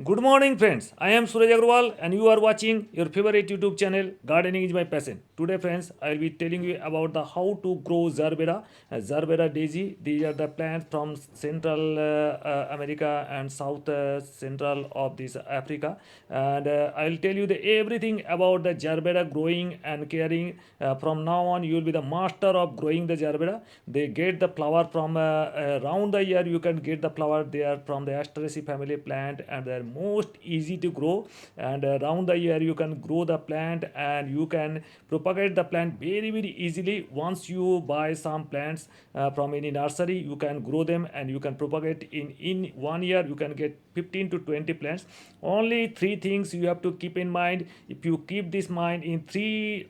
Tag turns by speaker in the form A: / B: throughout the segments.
A: Good morning, friends. I am Suraj Agarwal, and you are watching your favorite YouTube channel, Gardening is My Passion. Today, friends, I will be telling you about the how to grow Zerbera, Zerbera daisy. These are the plants from Central America and South Central of this Africa, and I will tell you everything about the Zerbera growing and caring. From now on, you will be the master of growing the Zerbera. They get the flower from around the year. You can get the flower there from the Asteraceae family plant, and they're most easy to grow. And around the year you can grow the plant, and you can propagate the plant very easily. Once you buy some plants from any nursery, you can grow them and you can propagate in 1 year. You can get 15 to 20 plants. Only three things you have to keep in mind. If you keep this mind in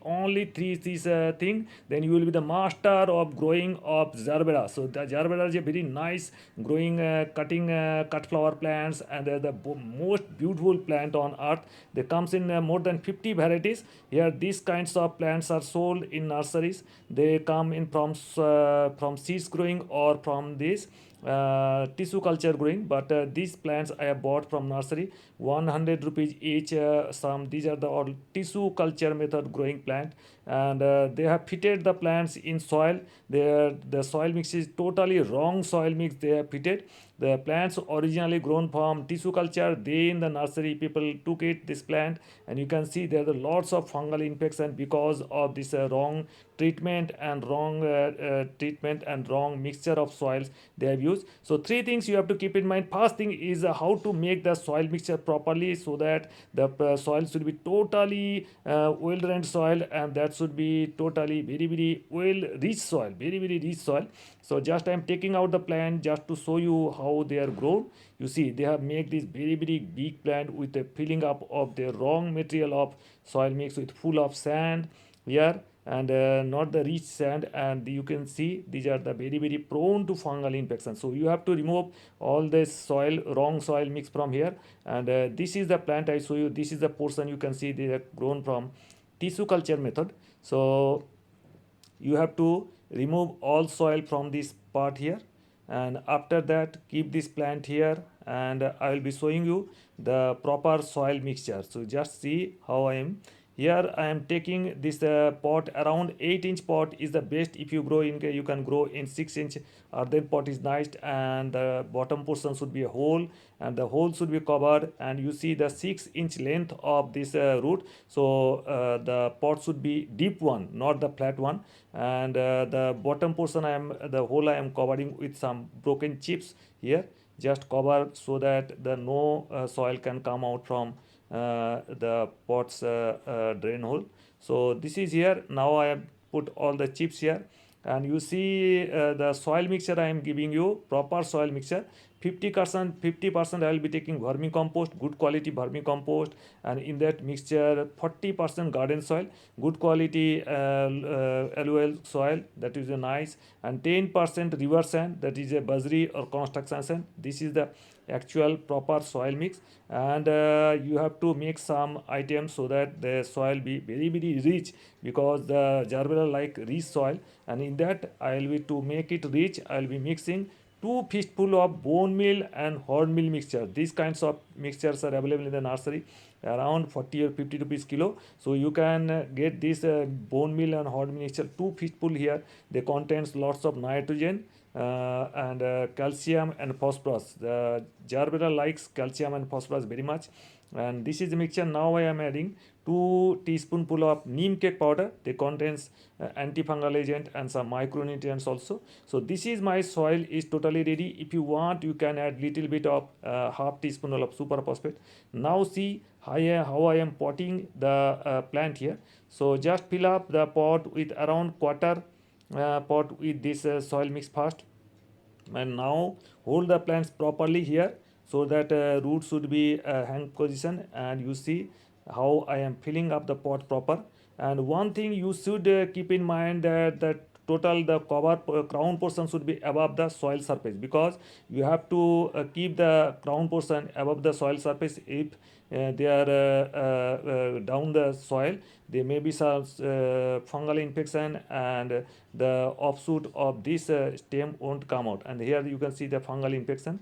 A: only three this thing, then you will be the master of growing of Zerbera. So the Zerbera is a very nice growing cutting cut flower plants, and they're the most beautiful plant on earth. They comes in more than 50 varieties. Here these kinds of plants are sold in nurseries. They come in from seeds growing or from this tissue culture growing, but these plants I have bought from nursery, 100 rupees each. Some these are the all tissue culture method growing plant, and they have fitted the plants in soil. The soil mix is totally wrong soil mix they have fitted. The plants originally grown from tissue culture. They in the nursery people took this plant, and you can see there are lots of fungal infection because of this wrong treatment and wrong mixture of soils they have used. So three things you have to keep in mind. First thing is how to make the soil mixture properly, so that the soil should be totally well drained soil, and that should be totally very well rich soil, very rich soil. So just I am taking out the plant just to show you how they are grown. You see they have made this very big plant with a filling up of the wrong material of soil mix with full of sand here, and not the rich sand. And you can see these are the very prone to fungal infection. So you have to remove all this soil wrong soil mix from here. And this is the plant I show you. This is the portion you can see they are grown from tissue culture method. So you have to remove all soil from this part here, and after that keep this plant here, and I will be showing you the proper soil mixture. So just see how I am. Here I am taking this pot. Around 8-inch pot is the best. If you grow in, you can grow in 6-inch earthen pot is nice, and the bottom portion should be a hole, and the hole should be covered. And you see the 6-inch length of this root. So the pot should be deep one, not the flat one. And the bottom portion the hole I am covering with some broken chips here. Just cover so that the no soil can come out from the pot's drain hole. So this is here. Now I have put all the chips here, and you see the soil mixture I am giving you proper soil mixture. 50% I will be taking vermicompost, good quality vermicompost, and in that mixture 40% garden soil, good quality alluvial soil, that is a nice, and 10% river sand, that is a bajri or construction sand. This is the actual proper soil mix. And you have to make some items so that the soil be very rich, because the Jarbera like rich soil. And in that I will be, to make it rich, I will be mixing 2 fistful of bone meal and horn meal mixture. These kinds of mixtures are available in the nursery, around 40 or 50 rupees kilo. So you can get this bone meal and horn meal mixture 2 fistful here. They contains lots of nitrogen and calcium and phosphorus. The Jarbera likes calcium and phosphorus very much. And this is the mixture. Now I am adding 2 teaspoonful of neem cake powder. They contains antifungal agent and some micronutrients also. So this is my soil is totally ready. If you want, you can add little bit of half teaspoon of super phosphate. Now see how I am potting the plant here. So just fill up the pot with around quarter pot with this soil mix first, and now hold the plants properly here, so that roots should be hang position. And you see how I am filling up the pot proper. And one thing you should keep in mind, that the total the cover crown portion should be above the soil surface, because you have to keep the crown portion above the soil surface. If they are down the soil, there may be some fungal infection, and the offshoot of this stem won't come out. And here you can see the fungal infection.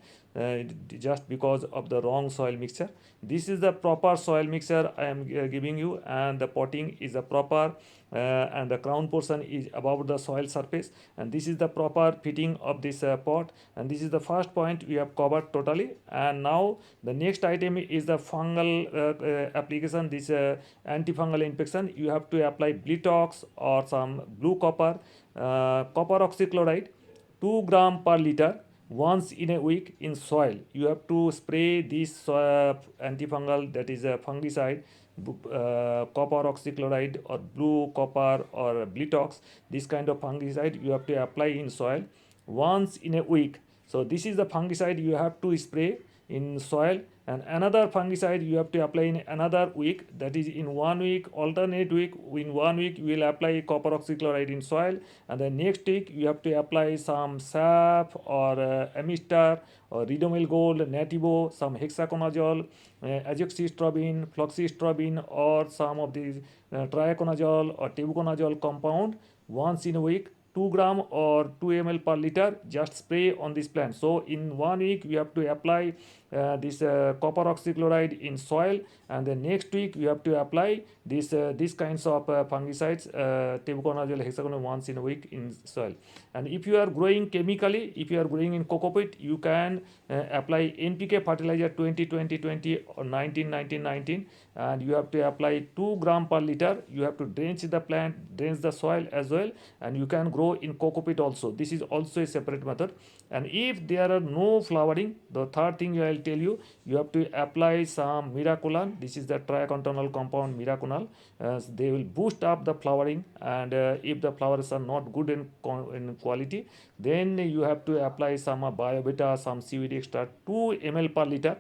A: just because of the wrong soil mixture. This is the proper soil mixture I am giving you, and the potting is the proper, and the crown portion is above the soil surface, and this is the proper fitting of this pot, and this is the first point we have covered totally. And now the next item is the fungal application, this antifungal infection. You have to apply Blitox or some blue copper, copper oxychloride 2 gram per liter once in a week in soil. You have to spray this antifungal, that is a fungicide, copper oxychloride or blue copper or Blitox. This kind of fungicide you have to apply in soil once in a week. So this is the fungicide you have to spray in soil, and another fungicide you have to apply in another week, that is in 1 week, alternate week. In 1 week you will apply copper oxychloride in soil, and the next week you have to apply some sap or amistar or ridomil gold, nativo, some hexaconazole, azoxystrobin, floxystrobin, or some of these triaconazole or tebuconazole compound once in a week, 2 gram or 2 ml per liter, just spray on this plant. So in 1 week we have to apply this copper oxychloride in soil, and the next week we have to apply these kinds of fungicides, tebuconazole, hexaconazole, once in a week in soil. And if you are growing chemically, if you are growing in coco peat, you can apply NPK fertilizer 20-20-20 or 19-19-19, and you have to apply 2 gram per liter. You have to drench the plant, drench the soil as well, and you can grow in coco peat also. This is also a separate method. And if there are no flowering, the third thing I will tell you, you have to apply some miraculon. This is the triacontanol compound miraculon. They will boost up the flowering, and if the flowers are not good in quality, then you have to apply some biobeta, some CVD extract, 2 ml per liter.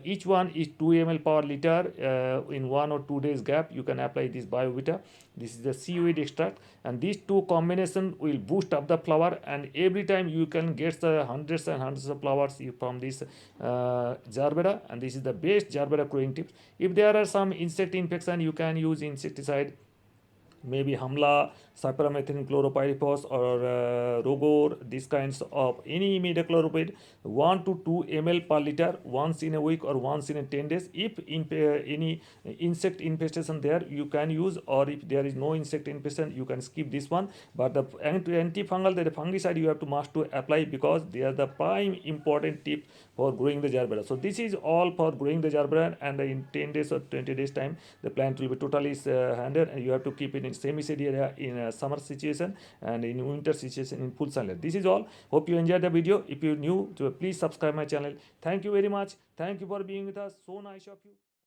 A: Each one is 2 ml per liter. In 1 or 2 days gap you can apply this biovita. This is the seaweed extract, and these two combination will boost up the flower, and every time you can get the hundreds and hundreds of flowers from this jarbera. And this is the best jarbera growing tips. If there are some insect infection, you can use insecticide, maybe Hamla, cypermethrin chloropyrifos, or Rogor, these kinds of any imidacloprid, 1 to 2 ml per liter once in a week or once in 10 days. If any insect infestation there, you can use, or if there is no insect infestation, you can skip this one. But the antifungal, the fungicide, you have to must to apply, because they are the prime important tip for growing the jarbera. So this is all for growing the jarbera, and in 10 days or 20 days time the plant will be totally handled, and you have to keep it in semi-shade area in a summer situation, and in winter situation in full sunlight. This is all. Hope you enjoyed the video. If you new, please subscribe my channel. Thank you very much. Thank you for being with us. So nice of you.